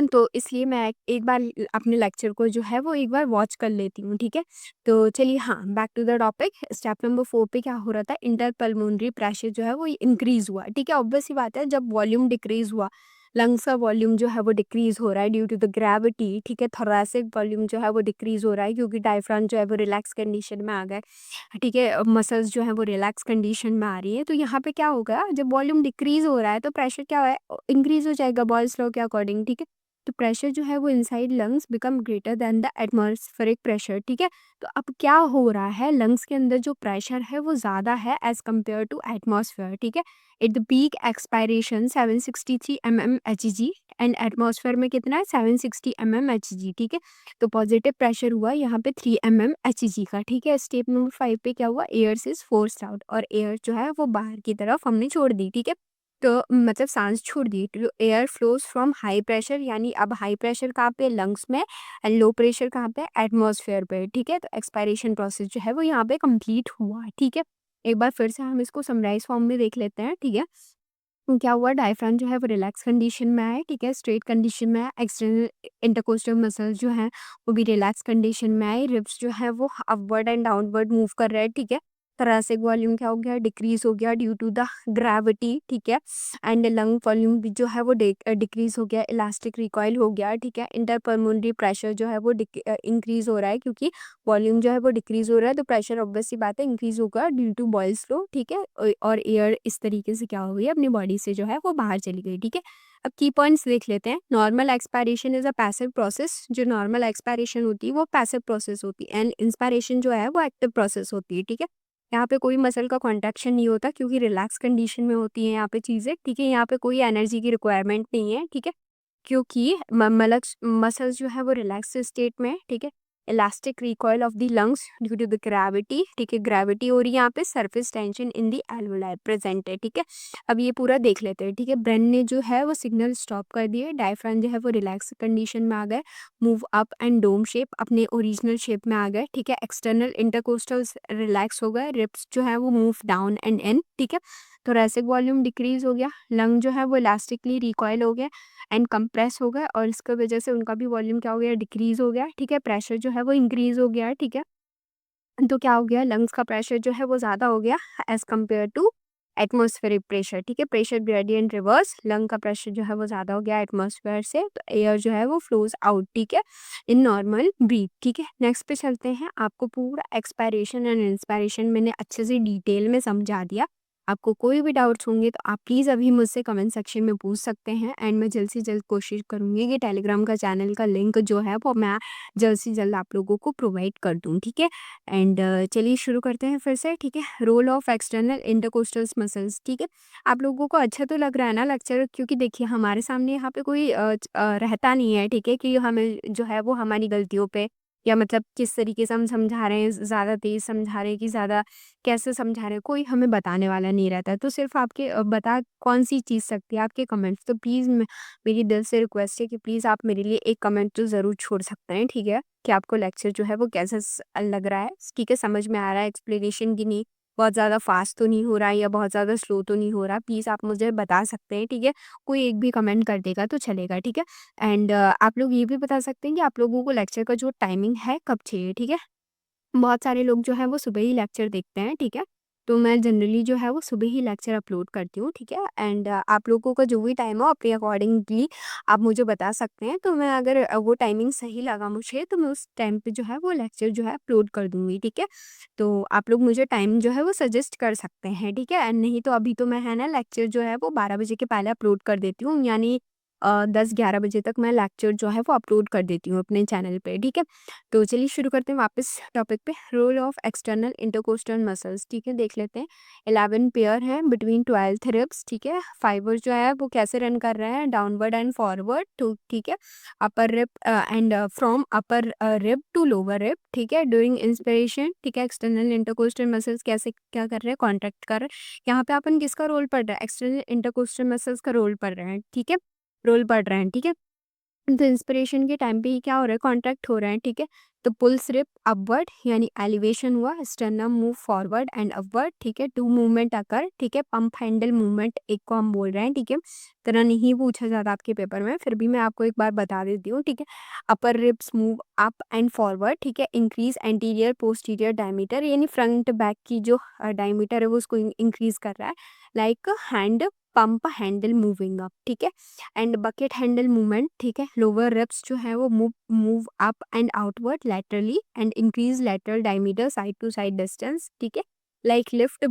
तो इसलिए मैं एक बार अपने लेक्चर को जो है वो एक बार वॉच कर लेती हूँ, ठीक है। तो चलिए हाँ, back to the topic. Step number 4 पे क्या हो रहा था, इंटरपल्मोनरी प्रेशर जो है वो इंक्रीज हुआ, ठीक है। ऑब्वियस सी बात है, जब वॉल्यूम डिक्रीज हुआ, लंग्स का वॉल्यूम जो है वो डिक्रीज हो रहा है ड्यू टू द ग्रेविटी, ठीक है। थोरेसिक वॉल्यूम जो है वो डिक्रीज हो रहा है क्योंकि डायफ्राम जो है वो रिलैक्स कंडीशन में आ गए, ठीक है। मसल्स जो है वो रिलैक्स कंडीशन में आ रही है, तो यहाँ पे क्या होगा, जब वॉल्यूम डिक्रीज हो रहा है तो प्रेशर क्या है, इंक्रीज हो जाएगा बॉयल्स लॉ के अकॉर्डिंग, ठीक है। तो प्रेशर जो है वो inside lungs become greater than the atmospheric pressure, ठीक है। तो अब क्या हो रहा है, लंग्स के अंदर जो प्रेशर है वो ज़्यादा है एज कम्पेयर टू एटमॉस्फेयर, ठीक है। At the peak expiration 763 mmHg and atmosphere में कितना है, 760 mmHg, ठीक है। तो पॉजिटिव प्रेशर हुआ यहाँ पे 3 mmHg का, ठीक है। स्टेप नंबर 5 पे क्या हुआ, एयर इज फोर्स्ड आउट, और एयर जो है वो बाहर की तरफ हमने छोड़ दी, ठीक है। तो मतलब सांस छोड़ दी, तो air flows from high pressure, यानी अब हाई प्रेशर कहाँ पे, लंग्स में, एंड लो प्रेशर कहाँ पे, एटमॉस्फेयर पे, ठीक है। तो एक्सपायरेशन प्रोसेस जो है वो यहाँ पे कंप्लीट हुआ, ठीक है। एक बार फिर से हम इसको समराइज फॉर्म में देख लेते हैं, ठीक है। क्या हुआ, डायफ्राम जो है वो रिलैक्स कंडीशन में आए, ठीक है, स्ट्रेट कंडीशन में आए, एक्सटर्नल इंटरकोस्टल मसल्स जो हैं वो भी रिलैक्स कंडीशन में आए, रिब्स जो है वो अपवर्ड एंड डाउनवर्ड मूव कर रहे हैं, ठीक है। थोरेसिक वॉल्यूम क्या हो गया, डिक्रीज हो गया ड्यू टू द ग्रेविटी, ठीक है। एंड लंग वॉल्यूम भी जो है वो डिक्रीज हो गया, इलास्टिक रिकॉइल हो गया, ठीक है। इंटरपल्मोनरी प्रेशर जो है वो इंक्रीज हो रहा है, क्योंकि वॉल्यूम जो है वो डिक्रीज हो रहा है, तो प्रेशर ऑब्वियस सी बात है इंक्रीज होगा ड्यू टू बॉयल्स लॉ, ठीक है। और एयर इस तरीके से क्या हो गई, अपनी बॉडी से जो है वो बाहर चली गई, ठीक है। अब की पॉइंट्स देख लेते हैं। Normal expiration is a passive process, जो नॉर्मल एक्सपायरेशन होती है वो पैसिव प्रोसेस होती है, एंड इंस्पायरेशन जो है वो एक्टिव प्रोसेस होती है, ठीक है। यहाँ पे कोई मसल का कॉन्ट्रैक्शन नहीं होता क्योंकि रिलैक्स कंडीशन में होती है यहाँ पे चीज़ें, ठीक है। यहाँ पे कोई एनर्जी की रिक्वायरमेंट नहीं है, ठीक है, क्योंकि मसल्स जो है वो रिलैक्स स्टेट में है, ठीक है। Elastic recoil of the lungs due to the gravity, ठीक है, ग्रेविटी हो रही है यहाँ पे, surface tension in the alveoli present है, ठीक है। अब ये पूरा देख लेते हैं, ठीक है। ब्रेन ने जो है वो सिग्नल स्टॉप कर दिए, डायफ्राम जो है वो रिलैक्स कंडीशन में आ गए, move up and dome shape अपने ओरिजिनल शेप में आ गए, ठीक है। एक्सटर्नल इंटरकोस्टल्स रिलैक्स हो गए, रिब्स जो है वो मूव डाउन एंड इन, ठीक है। थोरेसिक वॉल्यूम डिक्रीज हो गया, लंग जो है वो इलास्टिकली रिकॉइल हो गया एंड कंप्रेस हो गए, और इसकी वजह से उनका भी वॉल्यूम क्या हो गया, डिक्रीज हो गया, ठीक है। प्रेशर जो है वो इंक्रीज हो गया, ठीक है। तो क्या हो गया, लंग्स का प्रेशर जो है वो ज़्यादा हो गया as compare to atmospheric pressure, ठीक है। प्रेशर ग्रेडियंट रिवर्स, लंग का प्रेशर जो है वो ज़्यादा हो गया एटमॉस्फेयर से, तो एयर जो है वो फ्लोज आउट, ठीक है, इन नॉर्मल ब्रीथ, ठीक है। नेक्स्ट पे चलते हैं। आपको पूरा एक्सपायरेशन एंड इंस्पायरेशन मैंने अच्छे से डिटेल में समझा दिया। आपको कोई भी डाउट्स होंगे तो आप प्लीज़ अभी मुझसे कमेंट सेक्शन में पूछ सकते हैं, एंड मैं जल्द से जल्द कोशिश करूँगी कि टेलीग्राम का चैनल का लिंक जो है वो मैं जल्द से जल्द आप लोगों को प्रोवाइड कर दूँ, ठीक है? एंड चलिए शुरू करते हैं फिर से, ठीक है? Role of external intercostal muscles, ठीक है? आप लोगों को अच्छा तो लग रहा है ना लेक्चर? क्योंकि देखिए हमारे सामने यहाँ पे कोई रहता नहीं है, ठीक है? कि हमें जो है वो हमारी गलतियों पे, या मतलब किस तरीके से हम समझा रहे हैं, ज़्यादा तेज़ समझा रहे हैं कि ज़्यादा कैसे समझा रहे हैं, कोई हमें बताने वाला नहीं रहता है। तो सिर्फ़ आपके बता कौन-सी चीज़ सकती है, आपके कमेंट्स। तो प्लीज़ मेरी दिल से रिक्वेस्ट है कि प्लीज़ आप मेरे लिए एक कमेंट तो ज़रूर छोड़ सकते हैं, ठीक है? कि आपको लेक्चर जो है वो कैसा लग रहा है, ठीक है? समझ में आ रहा है एक्सप्लेनेशन की नहीं, बहुत ज़्यादा फ़ास्ट तो नहीं हो रहा है या बहुत ज़्यादा स्लो तो नहीं हो रहा। प्लीज़ आप मुझे बता सकते हैं, ठीक है? कोई एक भी कमेंट कर देगा तो चलेगा, ठीक है? एंड आप लोग ये भी बता सकते हैं कि आप लोगों को लेक्चर का जो टाइमिंग है कब चाहिए, ठीक है? बहुत सारे लोग जो है वो सुबह ही लेक्चर देखते हैं, ठीक है? तो मैं जनरली जो है वो सुबह ही लेक्चर अपलोड करती हूँ, ठीक है? एंड आप लोगों का जो भी टाइम हो अपने अकॉर्डिंगली आप मुझे बता सकते हैं। तो मैं अगर वो टाइमिंग सही लगा मुझे तो मैं उस टाइम पे जो है वो लेक्चर जो है अपलोड कर दूँगी, ठीक है? तो आप लोग मुझे टाइम जो है वो सजेस्ट कर सकते हैं, ठीक है? एंड नहीं तो अभी तो मैं है ना लेक्चर जो है वो 12 बजे के पहले अपलोड कर देती हूँ, यानी 10-11 बजे तक मैं लेक्चर जो है वो अपलोड कर देती हूँ अपने चैनल पे, ठीक है? तो चलिए शुरू करते हैं वापस टॉपिक पे। Role of external intercostal muscles, ठीक है? देख लेते हैं। 11 पेयर है बिटवीन 12 रिब्स, ठीक है? फाइबर जो है वो कैसे रन कर रहे हैं, डाउनवर्ड एंड फॉरवर्ड टू, ठीक है? Upper rib and from upper rib to lower rib, ठीक है? ड्यूरिंग इंस्पिरेशन, ठीक है? एक्सटर्नल इंटरकोस्टल मसल्स कैसे क्या कर रहे हैं, कॉन्ट्रैक्ट कर रहे हैं। यहाँ पे अपन किसका रोल पढ़ रहा है, एक्सटर्नल इंटरकोस्टल मसल्स का रोल पढ़ रहे हैं, ठीक है? रोल पढ़ रहे हैं, ठीक है? तो इंस्पिरेशन के टाइम पे ही क्या हो रहा है, कॉन्ट्रैक्ट हो रहा है, ठीक है? तो पुल स्लिप अपवर्ड यानी एलिवेशन हुआ, sternum move forward and upward, ठीक है? 2 मूवमेंट अकर, ठीक है? पंप हैंडल मूवमेंट एक को हम बोल रहे हैं, ठीक है? तरह नहीं पूछा जाता आपके पेपर में, फिर भी मैं आपको एक बार बता देती हूँ, ठीक है? Upper ribs move up and forward, ठीक है? इंक्रीज एंटीरियर पोस्टीरियर डायमीटर, यानी फ्रंट बैक की जो डायमीटर है वो उसको इंक्रीज कर रहा है, like hand pump handle moving up, ठीक है? एंड बकेट हैंडल मूवमेंट, ठीक है? लोअर रिब्स जो है वो move move up and outward laterally and increase lateral diameter side to side distance, ठीक है? Like lift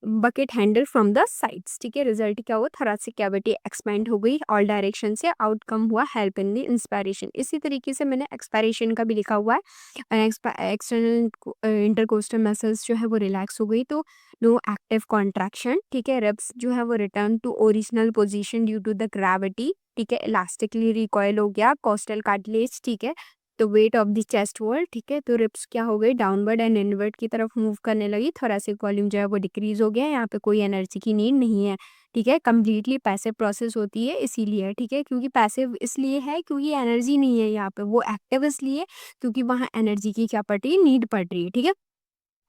bucket handle from the sides, ठीक है? रिजल्ट क्या हुआ, थोरेसिक कैविटी एक्सपेंड हो गई ऑल डायरेक्शन से, आउटकम हुआ हेल्प इन द इंस्पायरेशन। इसी तरीके से मैंने एक्सपायरेशन का भी लिखा हुआ है। एक्सटर्नल इंटरकोस्टल मसल्स जो है वो रिलैक्स हो गई तो नो एक्टिव कॉन्ट्रैक्शन, ठीक है? रिब्स जो है वो return to original position due to the gravity, ठीक है? इलास्टिकली रिकॉइल हो गया कोस्टल कार्टिलेज, ठीक है? तो weight of the chest wall, ठीक है? तो रिब्स क्या हो गई, डाउनवर्ड एंड इनवर्ड की तरफ मूव करने लगी, थोरेसिक वॉल्यूम जो है वो डिक्रीज हो गया, यहाँ पे कोई एनर्जी की नीड नहीं है, ठीक है? कंप्लीटली पैसिव प्रोसेस होती है इसीलिए, ठीक है? क्योंकि पैसिव इसलिए है क्योंकि एनर्जी नहीं है यहाँ पे, वो एक्टिव इसलिए क्योंकि वहाँ एनर्जी की क्या पड़ रही है, नीड पड़ रही है, ठीक है?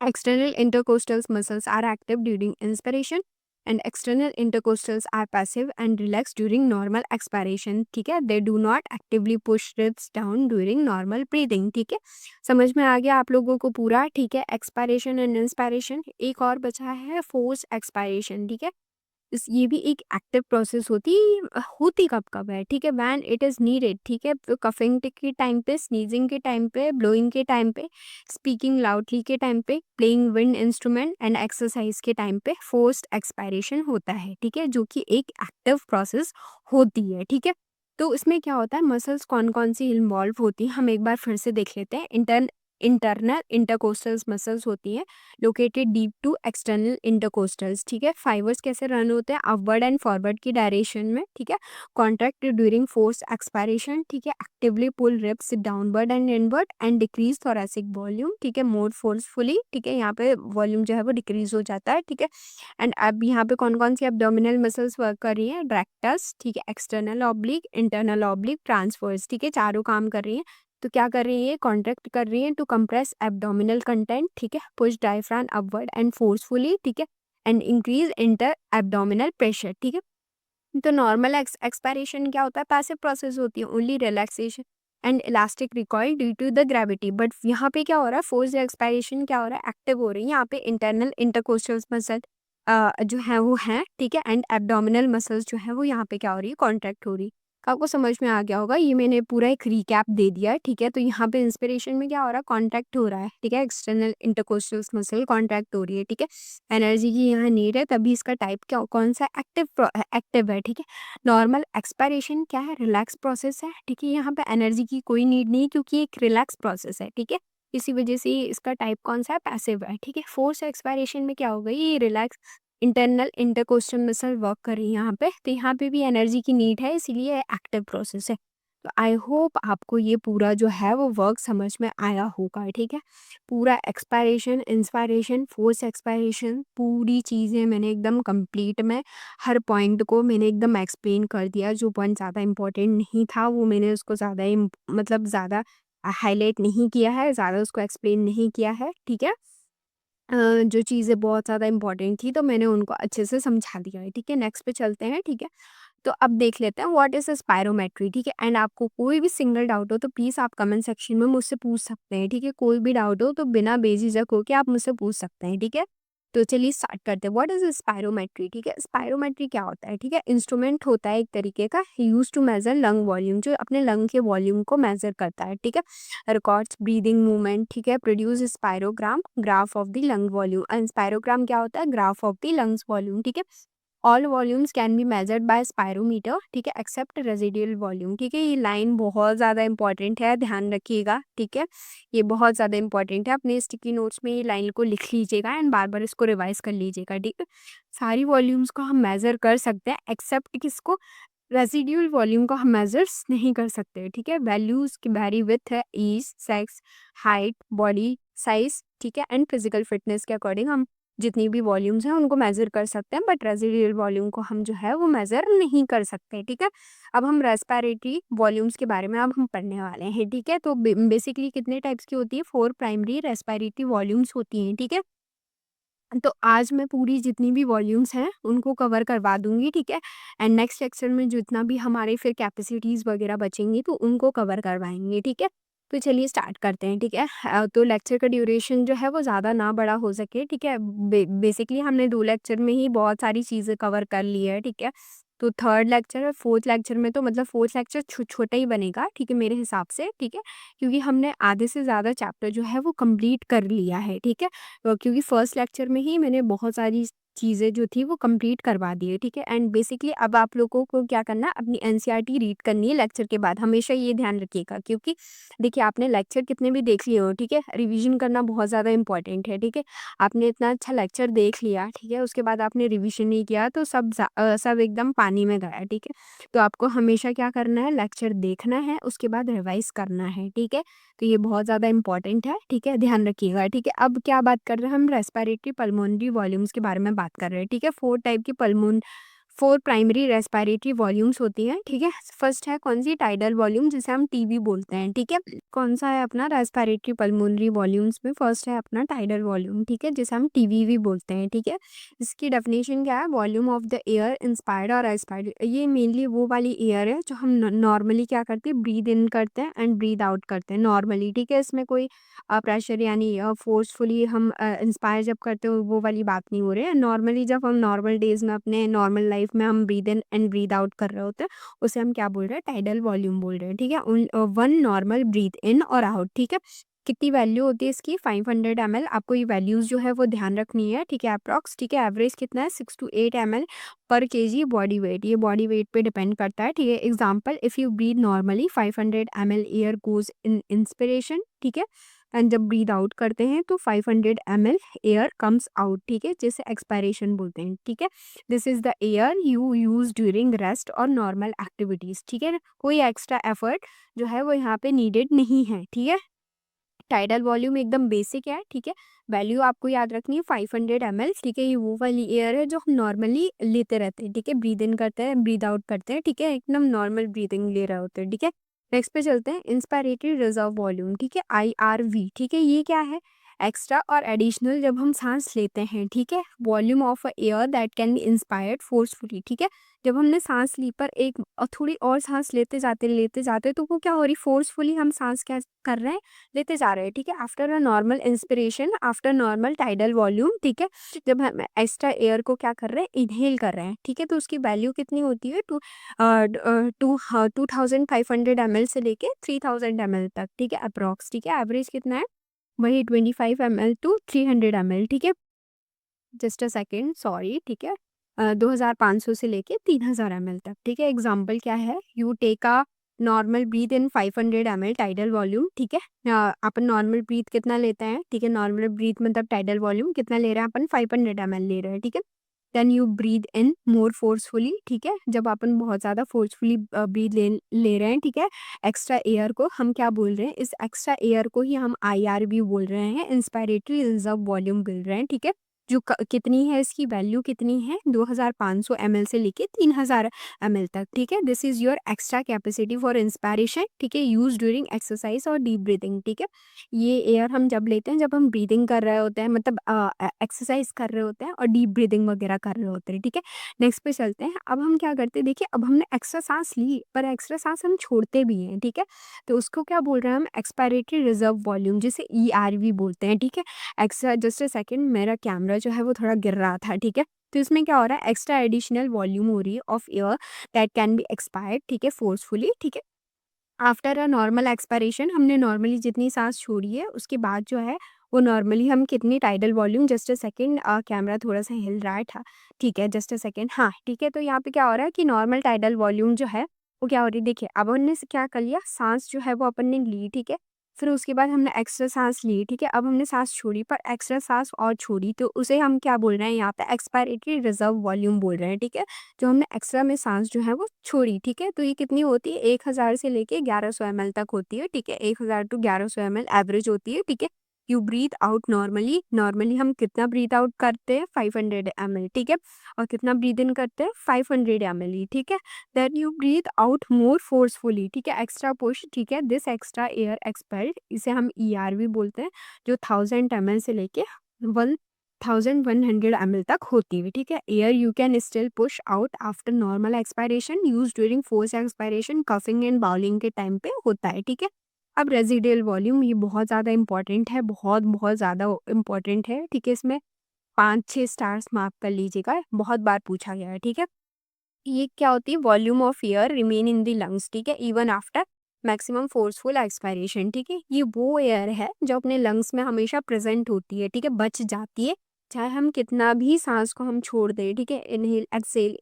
External intercostal muscles are active during inspiration and external intercostals are passive and relaxed during normal expiration, ठीक है? They do not actively push ribs down during normal breathing, ठीक है? समझ में आ गया आप लोगों को पूरा, ठीक है? Expiration and inspiration. एक और बचा है फोर्स एक्सपायरेशन, ठीक है? इस ये भी एक एक्टिव प्रोसेस होती कब-कब है, ठीक है? व्हेन इट इज़ नीडेड, ठीक है? तो कफिंग के टाइम पे, स्नीजिंग के टाइम पे, ब्लोइंग के टाइम पे, स्पीकिंग लाउडली के टाइम पे, playing wind instrument and exercise के टाइम पे फोर्स्ड एक्सपायरेशन होता है, ठीक है? जो कि एक एक्टिव प्रोसेस होती है, ठीक है? तो इसमें क्या होता है, मसल्स कौन-कौन सी इन्वॉल्व होती हैं, हम एक बार फिर से देख लेते हैं। इंटरनल इंटरकोस्टल्स मसल्स होती हैं located deep to external intercostals, ठीक है? फाइबर्स कैसे रन होते हैं, अपवर्ड एंड फॉरवर्ड की डायरेक्शन में, ठीक है? कॉन्ट्रैक्ट ड्यूरिंग फोर्स एक्सपायरेशन, ठीक है? Actively pull ribs downward and inward and decrease thoracic volume, ठीक है? मोर फोर्सफुली, ठीक है? यहाँ पे वॉल्यूम जो है वो डिक्रीज हो जाता है, ठीक है? एंड अब यहाँ पे कौन कौन सी एब्डोमिनल मसल्स वर्क कर रही हैं, रेक्टस, ठीक है? External oblique, internal oblique, transverse, ठीक है? चारों काम कर रही हैं। तो क्या कर रही है, कॉन्ट्रैक्ट कर रही है टू कंप्रेस एब्डोमिनल कंटेंट, ठीक है? Push diaphragm upward and forcefully, ठीक है? And increase inter abdominal pressure, ठीक है? तो नॉर्मल एक्सपायरेशन क्या होता है, पैसिव प्रोसेस होती है, only relaxation and elastic recoil due to the gravity. But यहाँ पे क्या हो रहा है, फोर्स एक्सपायरेशन क्या हो रहा है, एक्टिव हो रही है। यहाँ पे इंटरनल इंटरकोस्टल मसल जो है वो है, ठीक है? एंड एब्डोमिनल मसल्स जो है वो यहाँ पे क्या हो रही है, कॉन्ट्रैक्ट हो रही है। आपको समझ में आ गया होगा, ये मैंने पूरा एक रिकैप दे दिया है, ठीक है। तो यहाँ पे इंस्पिरेशन में क्या हो रहा है, कॉन्ट्रैक्ट हो रहा है, ठीक है। एक्सटर्नल इंटरकोस्टल मसल कॉन्ट्रैक्ट हो रही है, ठीक है। एनर्जी की यहाँ नीड है, तभी इसका टाइप क्या कौन सा एक्टिव है, ठीक है। नॉर्मल एक्सपायरेशन क्या है, रिलैक्स प्रोसेस है, ठीक है। यहाँ पे एनर्जी की कोई नीड नहीं क्योंकि एक रिलैक्स प्रोसेस है, ठीक है। इसी वजह से इसका टाइप कौन सा है, पैसिव है, ठीक है। फोर्स एक्सपायरेशन में क्या होगा, ये relax internal intercostal muscle work कर रही है यहाँ पे, तो यहाँ पे भी एनर्जी की नीड है, इसीलिए एक्टिव प्रोसेस है। तो आई होप आपको ये पूरा जो है वो वर्क समझ में आया होगा, ठीक है। पूरा एक्सपायरेशन, इंस्पायरेशन, फोर्स एक्सपायरेशन, पूरी चीज़ें मैंने एकदम कंप्लीट में हर पॉइंट को मैंने एकदम एक्सप्लेन कर दिया। जो पॉइंट ज़्यादा इंपॉर्टेंट नहीं था वो मैंने उसको ज़्यादा मतलब ज़्यादा हाईलाइट नहीं किया है, ज़्यादा उसको एक्सप्लेन नहीं किया है, ठीक है। जो चीज़ें बहुत ज़्यादा इम्पोर्टेंट थी तो मैंने उनको अच्छे से समझा दिया है, ठीक है। नेक्स्ट पे चलते हैं, ठीक है। तो अब देख लेते हैं व्हाट इज़ स्पायरोमेट्री, ठीक है। एंड आपको कोई भी सिंगल डाउट हो तो प्लीज़ आप कमेंट सेक्शन में मुझसे पूछ सकते हैं, ठीक है। कोई भी डाउट हो तो बिना बेझिझक होके आप मुझसे पूछ सकते हैं, ठीक है। तो चलिए स्टार्ट करते हैं, व्हाट इज़ स्पायरोमेट्री, ठीक है। स्पायरोमेट्री क्या होता है, ठीक है। इंस्ट्रूमेंट होता है एक तरीके का, use to measure lung volume, जो अपने लंग के वॉल्यूम को मेजर करता है, ठीक है। रिकॉर्ड्स ब्रीदिंग मूवमेंट, ठीक है। Produce spirogram, graph of the lung volume. And spirogram क्या होता है, graph of the lungs volume, ठीक है। All volumes can be measured by spirometer, ठीक है, एक्सेप्ट रेजिडियल वॉल्यूम, ठीक है। ये लाइन बहुत ज़्यादा इंपॉर्टेंट है, ध्यान रखिएगा, ठीक है। ये बहुत ज़्यादा इंपॉर्टेंट है, अपने स्टिकी नोट्स में ये लाइन को लिख लीजिएगा एंड बार बार इसको रिवाइज कर लीजिएगा, ठीक है। सारी वॉल्यूम्स को हम मेजर कर सकते हैं एक्सेप्ट किसको, रेजिड्यूल वॉल्यूम को हम मेजर्स नहीं कर सकते, ठीक है। वैल्यूज की वैरी विथ है age, sex, height, body size, ठीक है, एंड फिजिकल फिटनेस के अकॉर्डिंग हम जितनी भी वॉल्यूम्स हैं उनको मेजर कर सकते हैं, बट रेजिड्यूल वॉल्यूम को हम जो है वो मेजर नहीं कर सकते, ठीक है। अब हम रेस्पिरेटरी वॉल्यूम्स के बारे में अब हम पढ़ने वाले हैं, ठीक है। तो बेसिकली कितने टाइप्स की होती है, 4 प्राइमरी रेस्पिरेटरी वॉल्यूम्स होती हैं, ठीक है। तो आज मैं पूरी जितनी भी वॉल्यूम्स हैं उनको कवर करवा दूँगी, ठीक है। एंड नेक्स्ट सेक्शन में जितना भी हमारे फिर कैपेसिटीज़ वगैरह बचेंगी तो उनको कवर करवाएँगे, ठीक है। तो चलिए स्टार्ट करते हैं, ठीक है। तो लेक्चर का ड्यूरेशन जो है वो ज़्यादा ना बड़ा हो सके, ठीक है। बेसिकली हमने 2 लेक्चर में ही बहुत सारी चीज़ें कवर कर ली है, ठीक है। तो थर्ड लेक्चर और फोर्थ लेक्चर में तो मतलब फोर्थ लेक्चर छोटा ही बनेगा, ठीक है, मेरे हिसाब से, ठीक है। क्योंकि हमने आधे से ज़्यादा चैप्टर जो है वो कंप्लीट कर लिया है, ठीक है। क्योंकि फर्स्ट लेक्चर में ही मैंने बहुत सारी चीज़ें जो थी वो कंप्लीट करवा दी है, ठीक है। एंड बेसिकली अब आप लोगों को क्या करना है, अपनी एनसीईआरटी रीड करनी है लेक्चर के बाद, हमेशा ये ध्यान रखिएगा। क्योंकि देखिए आपने लेक्चर कितने भी देख लिए हो, ठीक है, रिवीजन करना बहुत ज़्यादा इंपॉर्टेंट है, ठीक है। आपने इतना अच्छा लेक्चर देख लिया, ठीक है, उसके बाद आपने रिवीजन नहीं किया तो सब एकदम पानी में गया, ठीक है। तो आपको हमेशा क्या करना है, लेक्चर देखना है, उसके बाद रिवाइज करना है, ठीक है। तो ये बहुत ज़्यादा इंपॉर्टेंट है, ठीक है, ध्यान रखिएगा, ठीक है। अब क्या बात कर रहे हैं हम, रेस्पिरेटरी पल्मोनरी वॉल्यूम्स के बारे में बात कर रहे हैं, ठीक है। 4 टाइप की 4 प्राइमरी रेस्पिरेटरी वॉल्यूम्स होती हैं, ठीक है। फर्स्ट है कौन सी, टाइडल वॉल्यूम, जिसे हम टीवी बोलते हैं, ठीक है। कौन सा है अपना रेस्पिरेटरी पल्मोनरी वॉल्यूम्स में, फर्स्ट है अपना टाइडल वॉल्यूम, ठीक है, जिसे हम टीवी भी बोलते हैं, ठीक है। इसकी डेफिनेशन क्या है, volume of the air inspired और एक्सपायर्ड। ये मेनली वो वाली एयर है जो हम नॉर्मली क्या करते हैं, ब्रीद इन करते हैं एंड ब्रीद आउट करते हैं नॉर्मली, ठीक है। इसमें कोई प्रेशर यानी फोर्सफुली हम इंस्पायर जब करते हो वो वाली बात नहीं हो रही है। नॉर्मली जब हम नॉर्मल डेज में अपने नॉर्मल लाइफ में हम breathe in and breathe out कर रहे होते हैं, उसे हम क्या बोल रहे हैं, टाइडल वॉल्यूम बोल रहे हैं, ठीक है। वन नॉर्मल ब्रीथ इन और आउट, ठीक है। कितनी वैल्यू होती है इसकी, 500 ml। आपको ये वैल्यूज जो है वो ध्यान रखनी है, ठीक है, अप्रॉक्स, ठीक है। एवरेज कितना है, 6 to 8 ml पर केजी बॉडी वेट, ये बॉडी वेट पे डिपेंड करता है, ठीक है। Example, if you breathe normally 500 ml air goes in inspiration, ठीक है। एंड जब ब्रीद आउट करते हैं तो 500 ml एयर कम्स आउट, ठीक है, जिसे एक्सपायरेशन बोलते हैं, ठीक है। This is the air you use during rest और नॉर्मल एक्टिविटीज, ठीक है। कोई एक्स्ट्रा एफर्ट जो है वो यहाँ पे नीडेड नहीं है, ठीक है। टाइडल वॉल्यूम एकदम बेसिक है, ठीक है। वैल्यू आपको याद रखनी है 500 ml, ठीक है। ये वो वाली एयर है जो हम नॉर्मली लेते रहते हैं, ठीक है। ब्रीद इन करते हैं, ब्रीद आउट करते हैं, ठीक है, एकदम नॉर्मल ब्रीदिंग ले रहे होते हैं, ठीक है। नेक्स्ट पे चलते हैं, इंस्पायरेटरी रिजर्व वॉल्यूम, ठीक है, IRV, ठीक है। ये क्या है, एक्स्ट्रा और एडिशनल जब हम सांस लेते हैं, ठीक है, volume of air that can be inspired forcefully, ठीक है, जब हमने सांस ली पर एक थोड़ी और सांस लेते जाते तो वो क्या हो रही, फोर्सफुली हम सांस क्या कर रहे हैं, लेते जा रहे हैं, ठीक है, after a normal inspiration, after normal tidal volume, ठीक है, जब हम एक्स्ट्रा एयर को क्या कर रहे हैं, इनहेल कर रहे हैं, ठीक है, तो उसकी वैल्यू कितनी होती है, 2500 ml से लेके 3000 ml तक, ठीक है, अप्रॉक्स, ठीक है, एवरेज कितना है, वही 25 ml टू 300 ml, ठीक है, जस्ट अ सेकेंड, सॉरी, ठीक है, 2500 से लेके 3000 ml तक, ठीक है, एग्जाम्पल क्या है, you take a normal breath in 500 ml tidal volume, ठीक है, अपन नॉर्मल ब्रीथ कितना लेते हैं, ठीक है, नॉर्मल ब्रीथ मतलब टाइडल वॉल्यूम कितना ले रहे हैं अपन, 500 ml ले रहे हैं, ठीक है, then you breathe in more forcefully, ठीक है, जब अपन बहुत ज़्यादा फोर्सफुली ब्रीथ ले रहे हैं, ठीक है, एक्स्ट्रा एयर को हम क्या बोल रहे हैं, इस एक्स्ट्रा एयर को ही हम IRV बोल रहे हैं, इंस्पायरेटरी रिजर्व वॉल्यूम बोल रहे हैं, ठीक है, जो कितनी है, इसकी वैल्यू कितनी है, 2500 ml से लेके 3000 ml तक, ठीक है, this is your extra capacity for inspiration, ठीक है, यूज ड्यूरिंग एक्सरसाइज और डीप ब्रीथिंग, ठीक है, ये एयर हम जब लेते हैं जब हम ब्रीदिंग कर रहे होते हैं, मतलब एक्सरसाइज कर रहे होते हैं और डीप ब्रीदिंग वगैरह कर रहे होते हैं, ठीक है, नेक्स्ट पे चलते हैं, अब हम क्या करते हैं, देखिए अब हमने एक्स्ट्रा सांस ली पर एक्स्ट्रा सांस हम छोड़ते भी हैं, ठीक है, तो उसको क्या बोल रहे हैं हम, एक्सपायरेटरी रिजर्व वॉल्यूम, जिसे ERV बोलते हैं, ठीक है, एक्स्ट्रा, जस्ट अ सेकंड, मेरा कैमरा जो है वो थोड़ा गिर रहा था, ठीक है, तो इसमें क्या हो रहा है, एक्स्ट्रा एडिशनल वॉल्यूम हो रही है of air that can be expired, ठीक है, फोर्सफुली, ठीक है, आफ्टर अ नॉर्मल एक्सपायरेशन, हमने नॉर्मली जितनी सांस छोड़ी है उसके बाद जो है वो नॉर्मली हम कितनी tidal volume, just a second, camera थोड़ा सा हिल रहा था, ठीक है, जस्ट अ सेकंड, हाँ, ठीक है, तो यहाँ पे क्या हो रहा है कि नॉर्मल टाइडल वॉल्यूम जो है वो क्या हो रही है, देखिए अब हमने क्या कर लिया, सांस जो है वो अपन ने ली, ठीक है, फिर उसके बाद हमने एक्स्ट्रा सांस ली, ठीक है, अब हमने सांस छोड़ी पर एक्स्ट्रा सांस और छोड़ी, तो उसे हम क्या बोल रहे हैं यहाँ पे, एक्सपायरेटरी रिजर्व वॉल्यूम बोल रहे हैं, ठीक है, जो हमने एक्स्ट्रा में सांस जो है वो छोड़ी, ठीक है, तो ये कितनी होती है, 1000 से लेके 1100 ml तक होती है, ठीक है, 1000 टू 1100 ml एवरेज होती है, ठीक है, you breathe out normally, normally हम कितना ब्रीथ आउट करते हैं, 500 ml, ठीक है, और कितना ब्रीथ इन करते हैं, 500 ml, ठीक है, then you breathe out more forcefully, ठीक है, एक्स्ट्रा पुश, ठीक है, दिस एक्स्ट्रा एयर एक्सपेल्ड, इसे हम ERV बोलते हैं, जो 1000 ml से लेके 1100 ml तक होती है, ठीक है, air you can still push out after normal expiration, use during force expiration, coughing and bowling के टाइम पे होता है, ठीक है, अब रेजिडियल वॉल्यूम, ये बहुत ज़्यादा इंपॉर्टेंट है, बहुत बहुत ज़्यादा इंपॉर्टेंट है, ठीक है, इसमें 5-6 स्टार्स मार्क कर लीजिएगा, बहुत बार पूछा गया है, ठीक है, ये क्या होती है, volume of air remain in the lungs, ठीक है, even after maximum forceful expiration, ठीक है, ये वो एयर है जो अपने लंग्स में हमेशा प्रेजेंट होती है, ठीक है, बच जाती है, चाहे हम कितना भी सांस को हम छोड़ दें, ठीक है, इनहेल एक्सेल,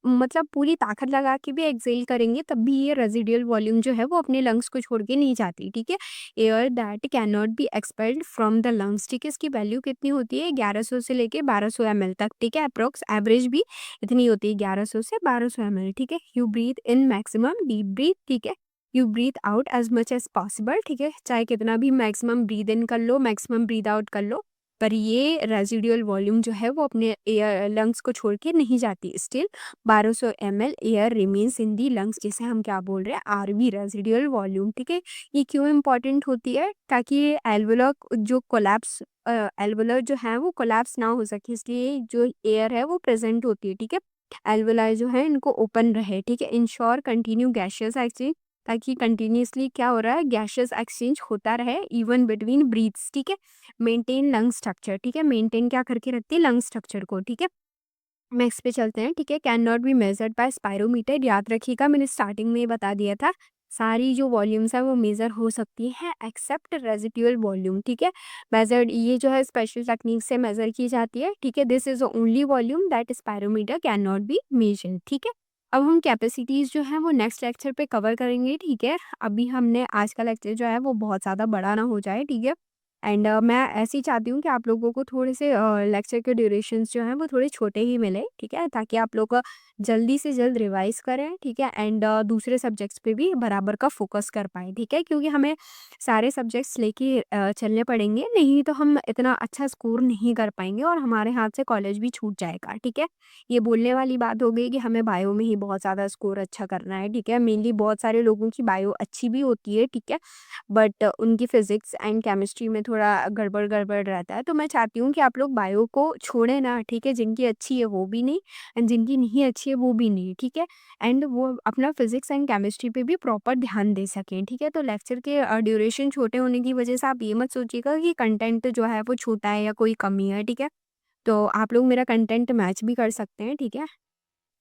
मतलब पूरी ताकत लगा के भी एक्सेल करेंगे तब भी ये रेजिडियल वॉल्यूम जो है वो अपने लंग्स को छोड़ के नहीं जाती, ठीक है, air that can not B expelled from the lungs, ठीक है, इसकी वैल्यू कितनी होती है, 1100 से लेके 1200 ml तक, ठीक है, अप्रोक्स एवरेज भी इतनी होती है, 1100 से 1200 ml, ठीक है, you breathe in maximum deep breath, ठीक है, you breathe out as much as possible, ठीक है, चाहे कितना भी मैक्सिमम ब्रीथ इन कर लो, मैक्सिमम ब्रीथ आउट कर लो, पर ये रेजिडुअल वॉल्यूम जो है वो अपने एयर लंग्स को छोड़ के नहीं जाती, still 1200 ml air remains in the lungs, जिसे हम क्या बोल रहे हैं, RV, रेजिडुअल वॉल्यूम, ठीक है, ये क्यों इंपॉर्टेंट होती है, ताकि ये एल्वुलर जो कोलैप्स, एल्वुलर जो है वो कोलैप्स ना हो सके, इसलिए जो एयर है वो प्रेजेंट होती है, ठीक है, एल्वुलाई जो है इनको ओपन रहे, ठीक है, इंश्योर कंटिन्यू गैशियस एक्सचेंज, ताकि कंटिन्यूसली क्या हो रहा है, गैशियस एक्सचेंज होता रहे इवन बिटवीन ब्रीथ्स, ठीक है, मेंटेन लंग स्ट्रक्चर, ठीक है, मेंटेन क्या करके रखती है, लंग स्ट्रक्चर को, ठीक है, नेक्स्ट पे चलते हैं, ठीक है, can not B measured by spirometer, याद रखिएगा मैंने स्टार्टिंग में ही बता दिया था, सारी जो वॉल्यूम्स है वो मेजर हो सकती हैं एक्सेप्ट रेजिडुअल वॉल्यूम, ठीक है, मेजर्ड ये जो है स्पेशल टेक्निक से मेजर की जाती है, ठीक है, this is only volume that spirometer can not be measure, ठीक है, अब हम कैपेसिटीज जो है वो नेक्स्ट लेक्चर पे कवर करेंगे, ठीक है, अभी हमने आज का लेक्चर जो है वो बहुत ज़्यादा बड़ा ना हो जाए, ठीक है, एंड मैं ऐसे ही चाहती हूँ कि आप लोगों को थोड़े से लेक्चर के ड्यूरेशंस जो हैं वो थोड़े छोटे ही मिले, ठीक है, ताकि आप लोग जल्दी से जल्द रिवाइज़ करें, ठीक है? एंड दूसरे सब्जेक्ट्स पे भी बराबर का फ़ोकस कर पाएँ, ठीक है? क्योंकि हमें सारे सब्जेक्ट्स लेके चलने पड़ेंगे, नहीं तो हम इतना अच्छा स्कोर नहीं कर पाएँगे और हमारे हाथ से कॉलेज भी छूट जाएगा, ठीक है? ये बोलने वाली बात हो गई कि हमें बायो में ही बहुत ज़्यादा स्कोर अच्छा करना है, ठीक है? मेनली बहुत सारे लोगों की बायो अच्छी भी होती है, ठीक है? बट उनकी फिज़िक्स एंड केमिस्ट्री में थोड़ा गड़बड़-गड़बड़ रहता है, तो मैं चाहती हूँ कि आप लोग बायो को छोड़ें ना, ठीक है? जिनकी अच्छी है वो भी नहीं एंड जिनकी नहीं अच्छी है वो भी नहीं, ठीक है? एंड वो अपना फिज़िक्स एंड केमिस्ट्री पे भी प्रॉपर ध्यान दे सकें, ठीक है? तो लेक्चर के ड्यूरेशन छोटे होने की वजह से आप ये मत सोचिएगा कि कंटेंट जो है वो छोटा है या कोई कमी है, ठीक है? तो आप लोग मेरा कंटेंट मैच भी कर सकते हैं, ठीक है?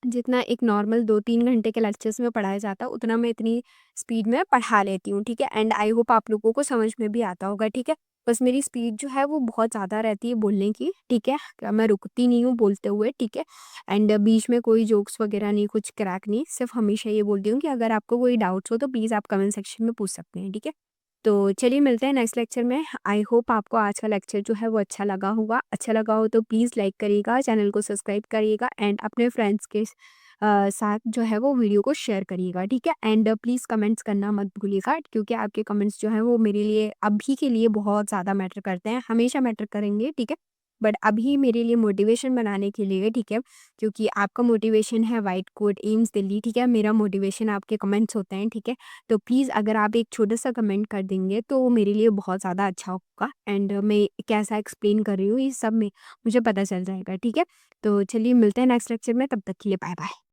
जितना एक नॉर्मल 2-3 घंटे के लेक्चर्स में पढ़ाया जाता है, उतना मैं इतनी स्पीड में पढ़ा लेती हूँ, ठीक है? एंड आई होप आप लोगों को समझ में भी आता होगा, ठीक है? बस मेरी स्पीड जो है वो बहुत ज़्यादा रहती है बोलने की, ठीक है? मैं रुकती नहीं हूँ बोलते हुए, ठीक है? एंड बीच में कोई जोक्स वगैरह नहीं, कुछ क्रैक नहीं, सिर्फ़ हमेशा ये बोलती हूँ कि अगर आपको कोई डाउट्स हो तो प्लीज़ आप कमेंट सेक्शन में पूछ सकते हैं, ठीक है? तो चलिए मिलते हैं नेक्स्ट लेक्चर में। आई होप आपको आज का लेक्चर जो है वो अच्छा लगा होगा। अच्छा लगा हो तो प्लीज़ लाइक करिएगा, चैनल को सब्सक्राइब करिएगा एंड अपने फ्रेंड्स के साथ जो है वो वीडियो को शेयर करिएगा, ठीक है? एंड प्लीज़ कमेंट्स करना मत भूलिएगा क्योंकि आपके कमेंट्स जो हैं वो मेरे लिए अभी के लिए बहुत ज़्यादा मैटर करते हैं, हमेशा मैटर करेंगे, ठीक है? बट अभी मेरे लिए मोटिवेशन बनाने के लिए, ठीक है? क्योंकि आपका मोटिवेशन है व्हाइट कोट एम्स दिल्ली, ठीक है? मेरा मोटिवेशन आपके कमेंट्स होते हैं, ठीक है? तो प्लीज़ अगर आप एक छोटा-सा कमेंट कर देंगे तो वो मेरे लिए बहुत ज़्यादा अच्छा होगा एंड मैं कैसा एक्सप्लेन कर रही हूँ ये सब में मुझे पता चल जाएगा, ठीक है? तो चलिए मिलते हैं नेक्स्ट लेक्चर में, तब तक के लिए बाय-बाय।